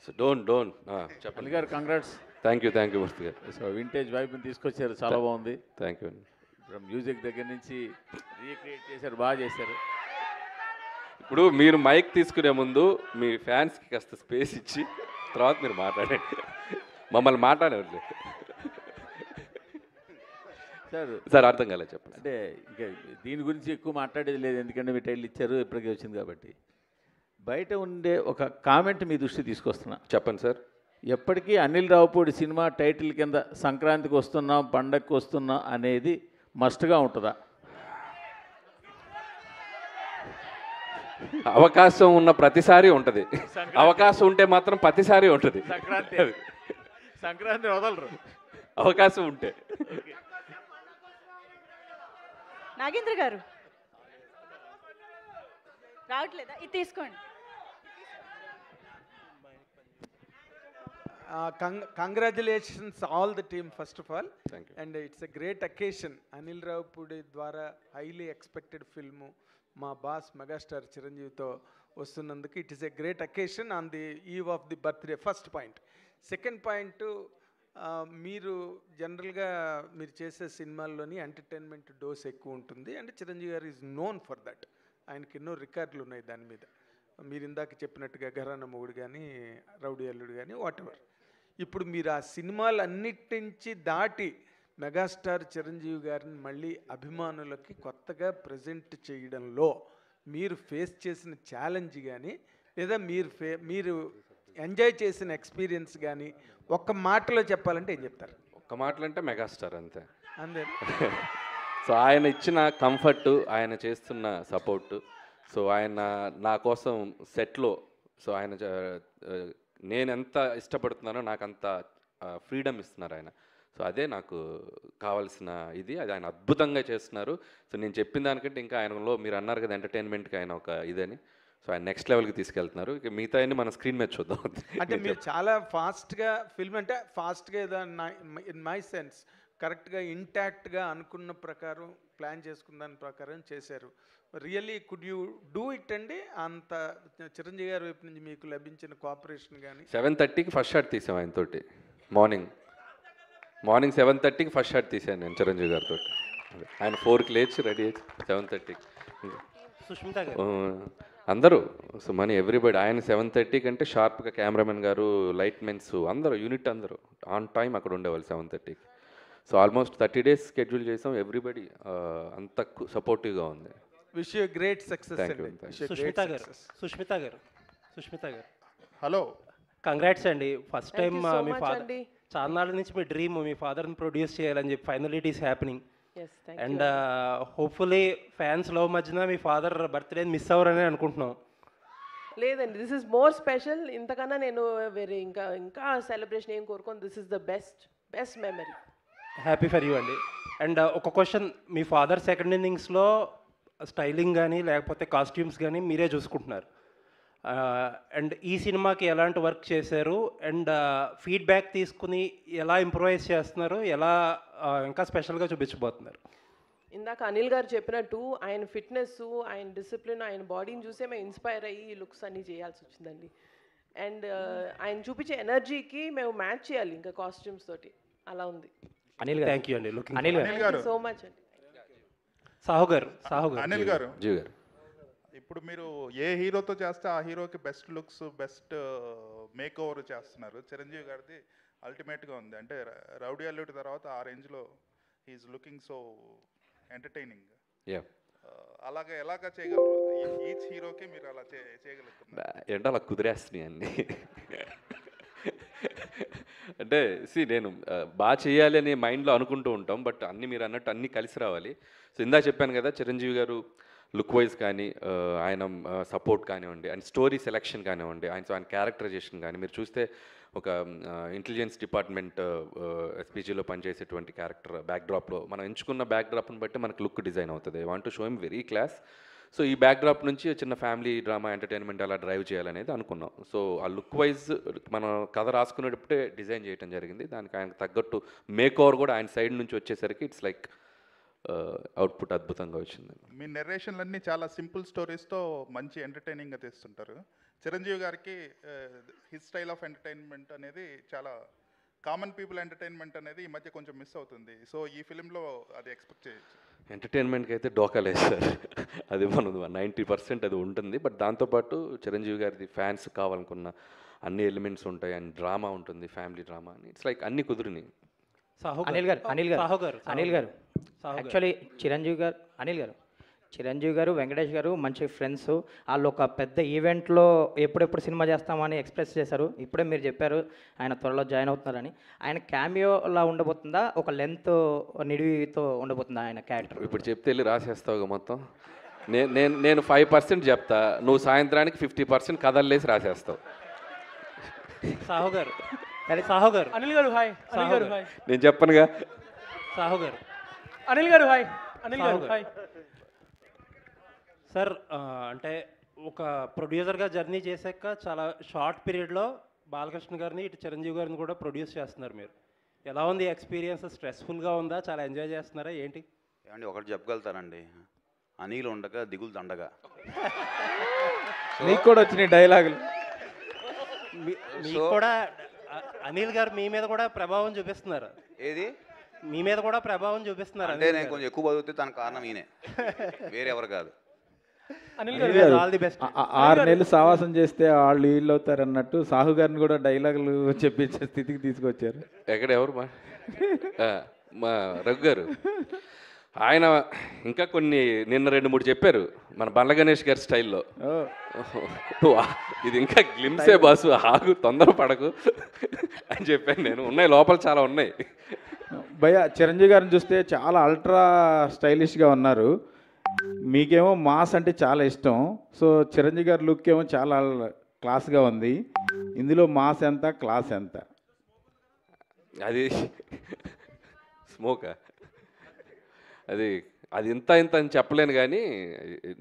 So don't Anil చెప్పండి గారు congrats. Thank you మూర్తి గారు. సో వింటేజ్ వైబ్ని తీసుకొచ్చారు, చాలా బాగుంది. థ్యాంక్ యూ అండి. ఇప్పుడు మ్యూజిక్ దగ్గర నుంచి రీక్రియేట్ చేశారు, బాగా చేశారు. ఇప్పుడు మీరు మైక్ తీసుకునే ముందు మీ ఫ్యాన్స్కి కాస్త స్పేస్ ఇచ్చి తర్వాత మీరు మాట్లాడండి. మమ్మల్ని మాట్లాడేవారు సార్ అర్థం కాలేదు చెప్పండి. అంటే ఇంకా దీని గురించి ఎక్కువ మాట్లాడేది లేదు, ఎందుకంటే మీ టైటిల్ ఇచ్చారు, ఇప్పటికే వచ్చింది కాబట్టి. బయట ఉండే ఒక కామెంట్ మీ దృష్టి తీసుకొస్తున్నా. చెప్పండి సార్. ఎప్పటికీ అనిల్ రావుపూడి సినిమా టైటిల్ కింద సంక్రాంతికి వస్తున్నాం, పండగకి వస్తున్నాం అనేది మస్ట్గా ఉంటుందా? అవకాశం ఉన్న ప్రతిసారి ఉంటుంది. అవకాశం ఉంటే మాత్రం ప్రతిసారి ఉంటుంది. సంక్రాంతి వదలరు అవకాశం ఉంటే. నాగేంద్ర గారు రావట్లేదా? ఇది తీసుకోండి. Congratulations all the team first of all. Thank you. And it's a great occasion. Anil Raupudi ద్వారా highly expected film మా బాస్ మెగాస్టార్ చిరంజీవితో వస్తున్నందుకు it is a great occasion on the eve of the birthday. First point. Second point, మీరు జనరల్గా మీరు చేసే సినిమాల్లోని entertainment dose ఎక్కువ ఉంటుంది అండ్ చిరంజీవి గారు ఈజ్ నోన్ ఫర్ దట్. ఆయనకి ఎన్నో రికార్డులు ఉన్నాయి దాని మీద. మీరు ఇందాక చెప్పినట్టుగా ఘరానా మొగుడు కానీ, రౌడీ అల్లుడు కానీ, వాట్ ఎవర్. ఇప్పుడు మీరు ఆ సినిమాలు అన్నిటి నుంచి దాటి మెగాస్టార్ చిరంజీవి గారిని మళ్ళీ అభిమానులకి కొత్తగా ప్రజెంట్ చేయడంలో మీరు ఫేస్ చేసిన ఛాలెంజ్ కానీ, లేదా మీరు ఎంజాయ్ చేసిన ఎక్స్పీరియన్స్ కానీ ఒక్క మాటలో చెప్పాలంటే ఏం చెప్తారు? ఒక్క మాటలు అంటే మెగాస్టార్ అంతే. అంతే. సో ఆయన ఇచ్చిన కంఫర్టు, ఆయన చేస్తున్న సపోర్టు, సో ఆయన నా కోసం సెట్లో, సో ఆయన నేను ఎంత ఇష్టపడుతున్నానో నాకు అంత ఫ్రీడమ్ ఇస్తున్నారు ఆయన. సో అదే నాకు కావాల్సిన ఇది. అది ఆయన అద్భుతంగా చేస్తున్నారు. సో నేను చెప్పిన దానికంటే ఇంకా ఆయనలో మీరు అన్నారు కదా ఎంటర్టైన్మెంట్కి ఆయన ఒక ఇదని, సో ఆయన నెక్స్ట్ లెవెల్కి తీసుకెళ్తున్నారు. ఇక మిగతా అన్ని మన స్క్రీన్ మీద చూద్దాం. అంటే మీరు చాలా ఫాస్ట్గా ఫిల్మ్, అంటే ఫాస్ట్గా ఏదో ఇన్ మై సెన్స్ కరెక్ట్గా ఇంటాక్ట్గా అనుకున్న ప్రకారం ప్లాన్ చేసుకున్న దాని ప్రకారం చేశారు. Really could you do it అండి? అంత చిరంజీవి గారి వైపు నుంచి మీకు లభించిన కోఆపరేషన్ కానీ? 7:30కి ఫస్ట్ షాట్ తీసాం ఆయనతోటి. మార్నింగ్ 7:30కి ఫస్ట్ షాట్ తీసాను నేను చిరంజీవి గారితో. ఆయన 4కి లేచి రెడీ అయ్యి 7:30కి సుష్మిత గారు అందరూ, సో మనీ ఎవ్రీబడి. ఆయన 7:30కి అంటే షార్ప్గా కెమెరామెన్ గారు, లైట్ మెన్స్ అందరూ, యూనిట్ అందరూ ఆన్ టైం అక్కడ ఉండేవాళ్ళు 7:30కి. సో ఆల్మోస్ట్ 30 days స్కెడ్యూల్ చేసాం. ఎవ్రీబడి అంత సపోర్టివ్గా ఉంది. Wish you great success. Sushmita గారు హలో, కంగ్రాట్స్ అండి. ఫస్ట్ టైం మీ ఫాదర్, చాలా నాళ్ళ నుంచి మీ డ్రీమ్ మీ ఫాదర్ని ప్రొడ్యూస్ చేయాలని చెప్పి final it is happening. And hopefully fans love మధ్యన మీ ఫాదర్ బర్త్డే మిస్ అవ్వరని అనుకుంటున్నాం. లేదండి, దిస్ ఇస్ మోర్ స్పెషల్. ఇంతకన్నా నేను వేరే ఇంకా సెలబ్రేషన్ ఏం కోరుకోను. This is the best memory. Happy for you అండి. అండ్ ఒక క్వశ్చన్, మీ ఫాదర్ సెకండ్ ఇన్నింగ్స్లో స్టైలింగ్ కానీ లేకపోతే కాస్ట్యూమ్స్ కానీ మీరే చూసుకుంటున్నారు. అండ్ ఈ సినిమాకి ఎలాంటి వర్క్ చేశారు అండ్ ఫీడ్బ్యాక్ తీసుకుని ఎలా ఇంప్రూవైజ్ చేస్తున్నారు, ఎలా ఇంకా స్పెషల్గా చూపించబోతున్నారు? ఇందాక అనిల్ గారు చెప్పినట్టు ఆయన ఫిట్నెస్, ఆయన డిసిప్లిన్, ఆయన బాడీని చూసే మేము ఇన్స్పైర్ అయ్యి ఈ లుక్స్ అన్నీ చేయాల్సి వచ్చిందండి. అండ్ ఆయన చూపించే ఎనర్జీకి మేము మ్యాచ్ చేయాలి ఇంకా కాస్ట్యూమ్స్ తోటి. అలా ఉంది. అనిల్ గారు థ్యాంక్ యూ అండి. అనిల్ గారు సో మచ్ అండి. సాహు గారు అనిల్ గారు, జీవి గారు, ఇప్పుడు మీరు ఏ హీరోతో చేస్తే ఆ హీరోకి best looks, best make over చేస్తున్నారు. చిరంజీవి గారిది అల్టిమేట్గా ఉంది. అంటే రౌడీ అల్లుడి తర్వాత ఆ రేంజ్లో హీఈస్ లుకింగ్ సో ఎంటర్టైనింగ్. అలాగే ఎలాగా చేయగలరు? ఈచ్ హీరోకి మీరు అలా చేయగలుగుతున్నారు ఏంటో అలా కుదిరేస్తున్నాయి అన్నీ. అంటే నేను బాగా చేయాలి అని మైండ్లో అనుకుంటూ ఉంటాం, బట్ అన్నీ మీరు అన్నట్టు అన్నీ కలిసి రావాలి. సో ఇందా చెప్పాను కదా, చిరంజీవి గారు లుక్ వైజ్ కానీ, ఆయన సపోర్ట్ కానివ్వండి, ఆయన స్టోరీ సెలెక్షన్ కానివ్వండి, ఆయన క్యారెక్టరైజేషన్ కానీ, మీరు చూస్తే ఒక ఇంటెలిజెన్స్ డిపార్ట్మెంట్ ఎస్పీజీలో పనిచేసేటువంటి క్యారెక్టర్ బ్యాక్డ్రాప్లో మనం ఎంచుకున్న బ్యాక్డ్రాప్ని బట్టి మనకు లుక్ డిజైన్ అవుతుంది. I want to show him very class. So ఈ బ్యాక్డ్రాప్ నుంచి చిన్న ఫ్యామిలీ డ్రామా ఎంటర్టైన్మెంట్ అలా డ్రైవ్ చేయాలనేది అనుకున్నాం. సో ఆ లుక్ వైజ్ మనం కథ రాసుకునేటప్పుడే డిజైన్ చేయడం జరిగింది. దానికి ఆయనకు తగ్గట్టు మేక్ ఓవర్ కూడా ఆయన సైడ్ నుంచి వచ్చేసరికి ఇట్స్ లైక్ అవుట్పుట్ అద్భుతంగా వచ్చింది. మీ నెరేషన్లన్నీ చాలా సింపుల్ స్టోరీస్తో మంచి ఎంటర్టైనింగ్గా తీస్తుంటారు. చిరంజీవి గారికి హిస్ స్టైల్ ఆఫ్ ఎంటర్టైన్మెంట్ అనేది చాలా కామన్ పీపుల్ ఎంటర్టైన్మెంట్ అనేది ఈ మధ్య కొంచెం మిస్ అవుతుంది. సో ఈ ఫిలింలో అది ఎక్స్పెక్ట్ చేయొచ్చు. ఎంటర్టైన్మెంట్కి అయితే డోకా లేదు సార్. అది మనం 90% అది ఉంటుంది. బట్ దాంతోపాటు చిరంజీవి గారిది ఫ్యాన్స్ కావాలనుకున్న అన్ని ఎలిమెంట్స్ ఉంటాయి, అండ్ డ్రామా ఉంటుంది, ఫ్యామిలీ డ్రామా అని. ఇట్స్ లైక్ అన్ని కుదిరినాయి. అనిల్ గారు యాక్చువల్లీ చిరంజీవి గారు వెంకటేష్ గారు మంచి ఫ్రెండ్స్. వాళ్ళు ఒక పెద్ద ఈవెంట్లో ఎప్పుడెప్పుడు సినిమా చేస్తామని ఎక్స్ప్రెస్ చేశారు. ఇప్పుడే మీరు చెప్పారు ఆయన త్వరలో జాయిన్ అవుతున్నారని. ఆయన క్యామియోలా ఉండబోతుందా, ఒక లెంత్ నిడివితో ఉండబోతుందా ఆయన క్యారెక్టర్? ఇప్పుడు చెప్తే వెళ్ళి రాసేస్తావుగా మొత్తం. నేను 5% చెప్తా, నువ్వు సాయంత్రానికి 50% కథల్లేసి రాసేస్తావు. సాహు గారు అనిల్ గారు హాయ్. అనిల్ గారు హాయ్. నేను చెప్పనుగా. సాహు గారు అనిల్ గారు హాయ్. అనిల్ గారు హాయ్. సార్, అంటే ఒక ప్రొడ్యూసర్గా జర్నీ చేశాక చాలా షార్ట్ పీరియడ్లో బాలకృష్ణ గారిని ఇటు చిరంజీవి గారిని కూడా ప్రొడ్యూస్ చేస్తున్నారు మీరు. ఎలా ఉంది ఎక్స్పీరియన్స్? స్ట్రెస్ఫుల్గా ఉందా, చాలా ఎంజాయ్ చేస్తున్నారా ఏంటి? ఏమండి ఒకటి చెప్పగలుగుతానండి, అనిల్ ఉండగా దిగులు దండగా. మీకు కూడా వచ్చినాయి డైలాగులు. మీకు కూడా అనిల్ గారు మీ మీద కూడా ప్రభావం చూపిస్తున్నారు. ఏది మీ మీద కూడా ప్రభావం చూపిస్తున్నారు అంటే నేను కొంచెం ఎక్కువ బతుకుతే తన కారణం ఈయనే, వేరే ఎవరు కాదు. అనిల్ గారు ఆల్ ది బెస్ట్. 6 నెలలు సావాసం చేస్తే వాళ్ళు వీళ్ళు అవుతారు అన్నట్టు సాహు గారిని కూడా డైలాగులు చెప్పించే స్థితికి తీసుకొచ్చారు. ఎక్కడ ఎవరు మా రఘు గారు, ఆయన ఇంకా కొన్ని నిన్న 2-3 చెప్పారు మన బండ్ల గణేష్ గారి స్టైల్లో. ఇది ఇంకా గ్లిమ్సే బాసు, ఆగు తొందరపడకు అని చెప్పాను నేను. ఉన్నాయి లోపల చాలా ఉన్నాయి. భయ్య చిరంజీవి గారిని చూస్తే చాలా అల్ట్రా స్టైలిష్గా ఉన్నారు. మీకేమో మాస్ అంటే చాలా ఇష్టం. సో చిరంజీవి గారి లుక్ ఏమో చాలా క్లాస్గా ఉంది. ఇందులో మాస్ ఎంత, క్లాస్ ఎంత? అది స్మోకా, అది ఇంత అని చెప్పలేను. కానీ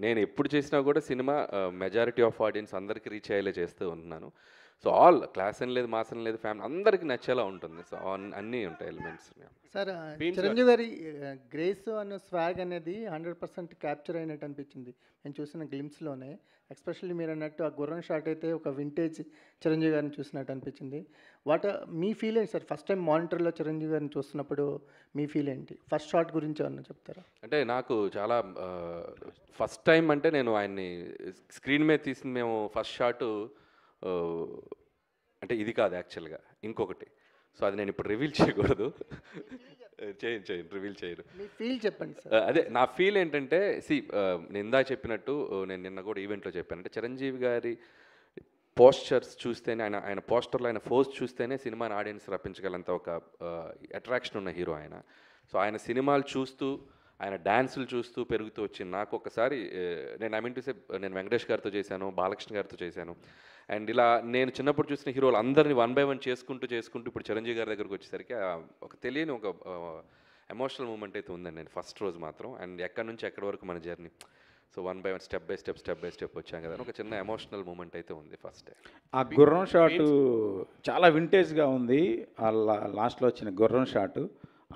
నేను ఎప్పుడు చేసినా కూడా సినిమా మెజారిటీ ఆఫ్ ఆడియన్స్ అందరికీ రీచ్ అయ్యేలా చేస్తూ ఉంటున్నాను. సో ఆల్ క్లాస్ అని లేదు, మాస్ అని లేదు, ఫ్యామిలీ అందరికీ నచ్చేలా ఉంటుంది. సో అన్నీ ఉంటాయి ఎలిమెంట్స్. సార్ చిరంజీవి గారి గ్రేస్ అన్న స్వాగ్ అనేది 100% క్యాప్చర్ అయినట్టు అనిపించింది నేను చూసిన గ్లిమ్స్లోనే. ఎస్పెషల్లీ మీరు అన్నట్టు ఆ గుర్రం షాట్ అయితే ఒక వింటేజ్ చిరంజీవి గారిని చూసినట్టు అనిపించింది. మీ ఫీల్ ఏంటి సార్? ఫస్ట్ టైం మానిటర్లో చిరంజీవి గారిని చూస్తున్నప్పుడు మీ ఫీల్ ఏంటి? ఫస్ట్ షాట్ గురించి ఏమన్నా చెప్తారా? అంటే నాకు చాలా ఫస్ట్ టైం అంటే నేను ఆయన్ని స్క్రీన్ మీద తీసింది. మేము ఫస్ట్ షాటు అంటే ఇది కాదు యాక్చువల్గా, ఇంకొకటి. సో అది నేను ఇప్పుడు రివీల్ చేయకూడదు. చేయను రివీల్ చేయను. మీ ఫీల్ చెప్పండి సార్. అదే నా ఫీల్ ఏంటంటే, నేను ఇందా చెప్పినట్టు, నేను నిన్న కూడా ఈవెంట్లో చెప్పాను. అంటే చిరంజీవి గారి పోస్చర్స్ చూస్తేనే, ఆయన పోస్టర్లో ఆయన ఫోజ్ చూస్తేనే సినిమాని ఆడియన్స్ రప్పించగలంత ఒక అట్రాక్షన్ ఉన్న హీరో ఆయన. సో ఆయన సినిమాలు చూస్తూ, ఆయన డ్యాన్సులు చూస్తూ పెరుగుతూ వచ్చింది. నాకు ఒకసారి నేను వెంకటేష్ గారితో చేశాను, బాలకృష్ణ గారితో చేశాను. అండ్ ఇలా నేను చిన్నప్పుడు చూసిన హీరోలు అందరినీ 1 by 1 చేసుకుంటూ ఇప్పుడు చిరంజీవి గారి దగ్గరకు వచ్చేసరికి ఒక తెలియని ఒక ఎమోషనల్ మూమెంట్ అయితే ఉందండి నేను ఫస్ట్ రోజు మాత్రం. అండ్ ఎక్కడి నుంచి ఎక్కడి వరకు మన journey. So 1 by 1 step by step వచ్చాం కదా, ఒక చిన్న ఎమోషనల్ మూమెంట్ అయితే ఉంది ఫస్ట్ డే. ఆ గుర్రం షాటు చాలా వింటేజ్గా ఉంది. ఆ లాస్ట్లో వచ్చిన గుర్రం షాటు,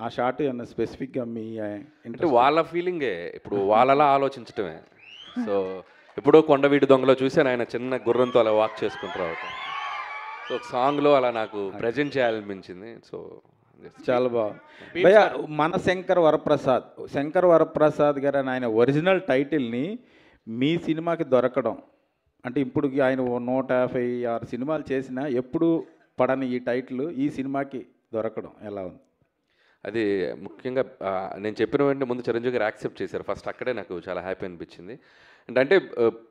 ఆ షాట్ ఏమన్నా స్పెసిఫిక్గా మీ అంటే వాళ్ళ ఫీలింగే, ఇప్పుడు వాళ్ళలా ఆలోచించటమే. సో ఇప్పుడు కొండవీటి దొంగలో చూసాను ఆయన చిన్న గుర్రంతో అలా వాక్ చేసుకుంటూ రావటం. సో సాంగ్లో అలా నాకు ప్రజెంట్ చేయాలనిపించింది. సో చాలా బాగుంది భయ్య. మన శంకర్ వరప్రసాద్ గారు అని ఆయన ఒరిజినల్ టైటిల్ని మీ సినిమాకి దొరకడం అంటే, ఇప్పుడు ఆయన 156 సినిమాలు చేసినా ఎప్పుడు పడని ఈ టైటిల్ ఈ సినిమాకి దొరకడం ఎలా ఉంది? అది ముఖ్యంగా నేను చెప్పిన వెంటనే ముందు చిరంజీవి గారు యాక్సెప్ట్ చేశారు ఫస్ట్. అక్కడే నాకు చాలా హ్యాపీ అనిపించింది. అంటే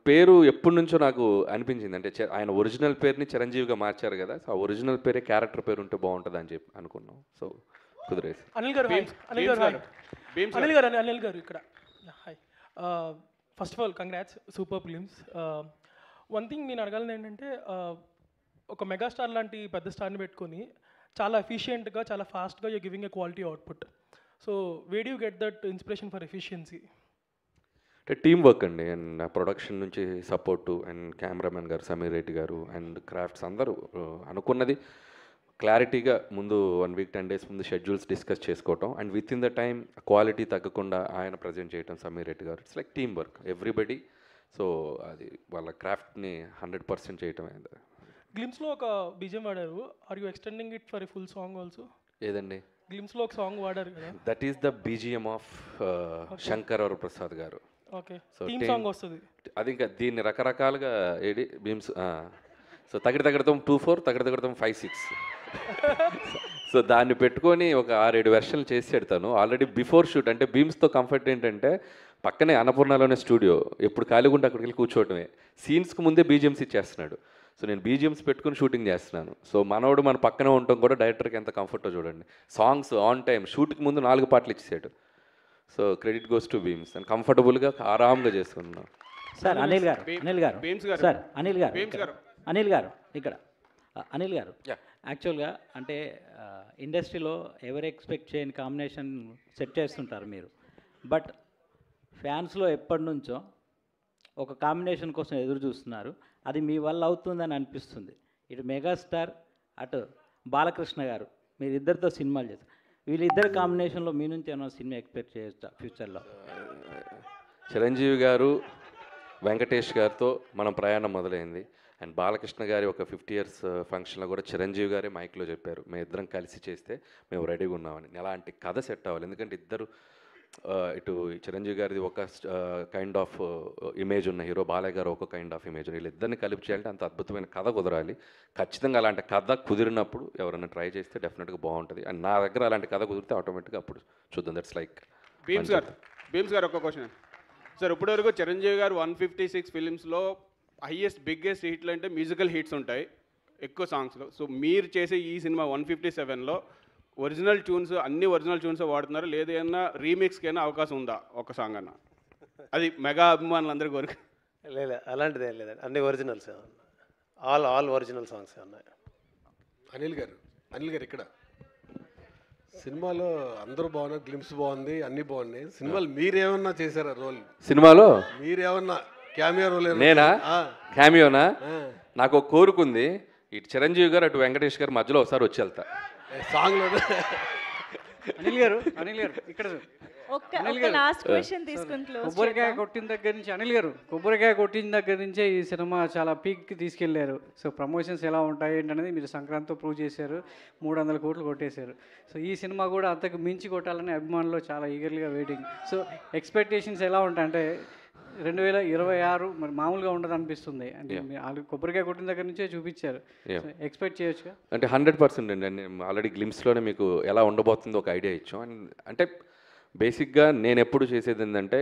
పేరు ఎప్పటి నుంచో నాకు అనిపించింది, అంటే ఆయన ఒరిజినల్ పేరుని చిరంజీవిగా మార్చారు కదా, సో ఆ ఒరిజినల్ పేరే క్యారెక్టర్ పేరు ఉంటే బాగుంటుంది అని చెప్పి అనుకున్నాం. సో కుదిరేసి. అనిల్ గారు ఇక్కడ hi. First of all congrats, super films. One thing నేను అడగాలని ఏంటంటే, ఒక మెగాస్టార్ లాంటి పెద్ద స్టార్ని పెట్టుకొని చాలా ఎఫిషియెంట్గా, చాలా ఫాస్ట్గా you giving a quality output. So way do you get that inspiration for efficiency? అంటే టీమ్ వర్క్ అండి. అండ్ ప్రొడక్షన్ నుంచి సపోర్టు, అండ్ కెమెరామెన్ గారు సమీర్ రెడ్డి గారు, అండ్ క్రాఫ్ట్స్ అందరూ అనుకున్నది క్లారిటీగా ముందు 1 week 10 days ముందు షెడ్యూల్స్ డిస్కస్ చేసుకోవటం, and with in the time quality తగ్గకుండా ఆయన ప్రజెంట్ చేయటం సమీర్ రెడ్డి గారు. It's like team work. Everybody so అది వాళ్ళ క్రాఫ్ట్ని 100% చేయటం అయింది. గ్లిమ్స్లో ఒక బీజిఎం వాడారు. Are you extending it for a full song also? ఏదండి? గ్లిమ్స్లో ఒక సాంగ్ వాడారు కదా. That is the BGM of Shankar Varaprasad garu. Okay, so theme song వస్తుంది అది. ఇంకా దీన్ని రకరకాలుగా ఏడి బీమ్స్, సో తగడతం 24, తగడతం 56. సో దాన్ని పెట్టుకొని ఒక 6-7 వెర్షన్లు చేసి పెడతాను ఆల్రెడీ బిఫోర్ షూట్. అంటే బీమ్స్తో కంఫర్ట్ ఏంటంటే పక్కనే అన్నపూర్ణలోనే స్టూడియో, ఎప్పుడు ఖాళీగా ఉంటే అక్కడికి వెళ్ళి కూర్చోవటమే. సీన్స్కి ముందే బీజిఎమ్స్ ఇచ్చేస్తున్నాడు. సో నేను బీజిఎమ్స్ పెట్టుకుని షూటింగ్ చేస్తున్నాను. సో మనోడు మన పక్కనే ఉండటం కూడా డైరెక్టర్కి ఎంత కంఫర్టో చూడండి. సాంగ్స్ ఆన్ టైం, షూట్కి ముందు 4 పాటలు ఇచ్చేసాడు. So credit goes to Bheems. And కంఫర్టబుల్గా ఆరాంగా చేస్తున్నాం. సార్ అనిల్ గారు సార్ అనిల్ గారు ఇక్కడ అనిల్ గారు యాక్చువల్గా అంటే ఇండస్ట్రీలో ఎవరు ఎక్స్పెక్ట్ చేయని కాంబినేషన్ సెట్ చేస్తుంటారు మీరు. బట్ ఫ్యాన్స్లో ఎప్పటి నుంచో ఒక కాంబినేషన్ కోసం ఎదురు చూస్తున్నారు. అది మీ వల్ల అవుతుందని అనిపిస్తుంది. ఇటు మెగాస్టార్, అటు బాలకృష్ణ గారు, మీరిద్దరితో సినిమాలు చేస్తారు. వీళ్ళిద్దరు కాంబినేషన్లో మీ నుంచి ఏమైనా సినిమా ఎక్స్పెక్ట్ చేయొచ్చా ఫ్యూచర్లో? చిరంజీవి గారు వెంకటేష్ గారితో మనం ప్రయాణం మొదలైంది. అండ్ బాలకృష్ణ గారి ఒక 50 years ఫంక్షన్లో కూడా చిరంజీవి గారే మైక్లో చెప్పారు, మేము ఇద్దరం కలిసి చేస్తే మేము రెడీగా ఉన్నామని. అలాంటి కథ సెట్ అవ్వాలి. ఎందుకంటే ఇద్దరు ఇటు చిరంజీవి గారిది ఒక కైండ్ ఆఫ్ ఇమేజ్ ఉన్న హీరో, బాలయ్య గారు ఒక కైండ్ ఆఫ్ ఇమేజ్. వీళ్ళిద్దరిని కలిపి చేయాలంటే అంత అద్భుతమైన కథ కుదరాలి. ఖచ్చితంగా అలాంటి కథ కుదిరినప్పుడు ఎవరైనా ట్రై చేస్తే డెఫినెట్గా బాగుంటుంది. అండ్ నా దగ్గర అలాంటి కథ కుదిరితే ఆటోమేటిక్గా అప్పుడు చూద్దాం. దట్స్ లైక్ భీమ్స్ గారు ఒక క్వశ్చన్ సార్. ఇప్పటివరకు చిరంజీవి గారు 156 ఫిలిమ్స్లో బిగ్గెస్ట్ హిట్లు అంటే మ్యూజికల్ హిట్స్ ఉంటాయి ఎక్కువ సాంగ్స్లో. సో మీరు చేసే ఈ సినిమా 157లో ఒరిజినల్ ట్యూన్స్, అన్ని ఒరిజినల్ ట్యూన్స్ వాడుతున్నారు, లేదన్నా రీమిక్స్కైనా అవకాశం ఉందా ఒక సాంగ్ అన్న? అది మెగా అభిమానులందరూ కోరిక. లేదు, అలాంటిది ఏం లేదండి, అన్ని ఒరిజినల్స్, ఆల్ ఒరిజినల్ సాంగ్స్ ఉన్నాయి. అనిల్ గారు ఇక్కడ సినిమాలో అందరూ బాగున్నారు, గ్లిమ్స్ బాగుంది, అన్నీ బాగున్నాయి. సినిమాలు మీరేమన్నా చేశారా రోల్? సినిమాలో మీరేమన్నా క్యామియో రోల్? నేనా? క్యామియోనా? నాకు ఒక కోరుకుంది, ఇటు చిరంజీవి గారు అటు వెంకటేష్ గారు మధ్యలో ఒకసారి వచ్చి వెళ్తా సాంగ్లో. అనిల్ గారు ఇక్కడ లాస్ట్ క్వశ్చన్ తీసుకుని కొబ్బరికాయ కొట్టిన దగ్గర నుంచి కొబ్బరికాయ కొట్టిన దగ్గర నుంచే ఈ సినిమా చాలా పీక్కి తీసుకెళ్లారు. సో ప్రమోషన్స్ ఎలా ఉంటాయి ఏంటనేది మీరు సంక్రాంతితో ప్రూవ్ చేశారు. 300 కోట్లు కొట్టేశారు. సో ఈ సినిమా కూడా అంతకు మించి కొట్టాలని అభిమానులు చాలా ఈగర్లీగా వెయిటింగ్. సో ఎక్స్పెక్టేషన్స్ ఎలా ఉంటాయంటే 2026 మరి మామూలుగా ఉండదు అనిపిస్తుంది. అంటే కొబ్బరికాయ కొట్టిన దగ్గర నుంచే చూపించారు, ఎక్స్పెక్ట్ చేయొచ్చుగా? అంటే 100% అండి. నేను ఆల్రెడీ గ్లిమ్స్లోనే మీకు ఎలా ఉండబోతుందో ఒక ఐడియా ఇచ్చాం. అండ్ అంటే బేసిక్గా నేను ఎప్పుడు చేసేది ఏంటంటే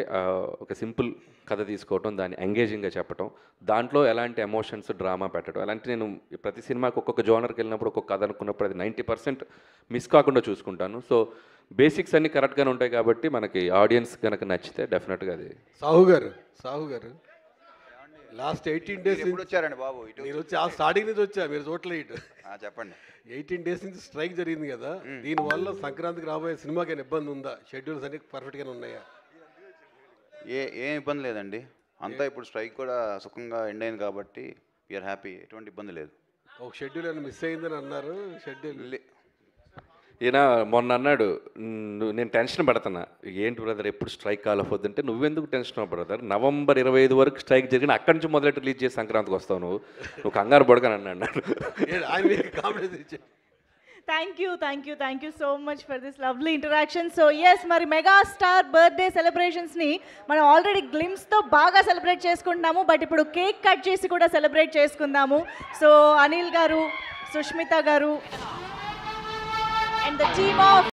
ఒక సింపుల్ కథ తీసుకోవటం, దాన్ని ఎంగేజింగ్గా చెప్పటం, దాంట్లో ఎలాంటి ఎమోషన్స్, డ్రామా పెట్టడం. అలాంటి నేను ప్రతి సినిమాకి ఒక్కొక్క జోనర్కి వెళ్ళినప్పుడు ఒక్కొక్క కథ అనుకున్నప్పుడు అది 90% మిస్ కాకుండా చూసుకుంటాను. సో బేసిక్స్ అన్నీ కరెక్ట్గానే ఉంటాయి కాబట్టి మనకి ఆడియన్స్ కనుక నచ్చితే డెఫినెట్గా అది. సాహు గారు లాస్ట్ 18 days వచ్చారండి బాబు. మీరు వచ్చి స్టార్టింగ్ నుంచి వచ్చా, మీరు చూడలేదు. చెప్పండి. 18 days నుంచి స్ట్రైక్ జరిగింది కదా, దీనివల్ల సంక్రాంతికి రాబోయే సినిమాకి ఇబ్బంది ఉందా? షెడ్యూల్స్ అన్ని పర్ఫెక్ట్గానే ఉన్నాయా? ఏం ఇబ్బంది లేదండి, అంతా ఇప్పుడు స్ట్రైక్ కూడా సుఖంగా ఎండ్ అయింది కాబట్టి వీఆర్ హ్యాపీ. ఎటువంటి ఇబ్బంది లేదు. ఒక షెడ్యూల్ ఏమైనా మిస్ అయిందని అన్నారు. షెడ్యూల్ ఈయన మొన్న అన్నాడు, నేను టెన్షన్ పడుతున్నా, ఏంటి బ్రదర్ ఎప్పుడు స్ట్రైక్ కాలపోద్దంటే, నువ్వెందుకు టెన్షన్ బ్రదర్, November 25 వరకు స్ట్రైక్ జరిగిన అక్కడి నుంచి మొదలెట్టి రిలీజ్ చేసి సంక్రాంతికి వస్తావు, నువ్వు కంగారు పడకని అన్నాడు. Thank you so much for this lovely interaction. So yes, మరి మెగాస్టార్ బర్త్డే సెలబ్రేషన్స్ని మనం ఆల్రెడీ గ్లిమ్స్తో బాగా సెలబ్రేట్ చేసుకుంటున్నాము, బట్ ఇప్పుడు కేక్ కట్ చేసి కూడా సెలబ్రేట్ చేసుకుందాము. సో అనిల్ గారు, సుష్మిత గారు and the team of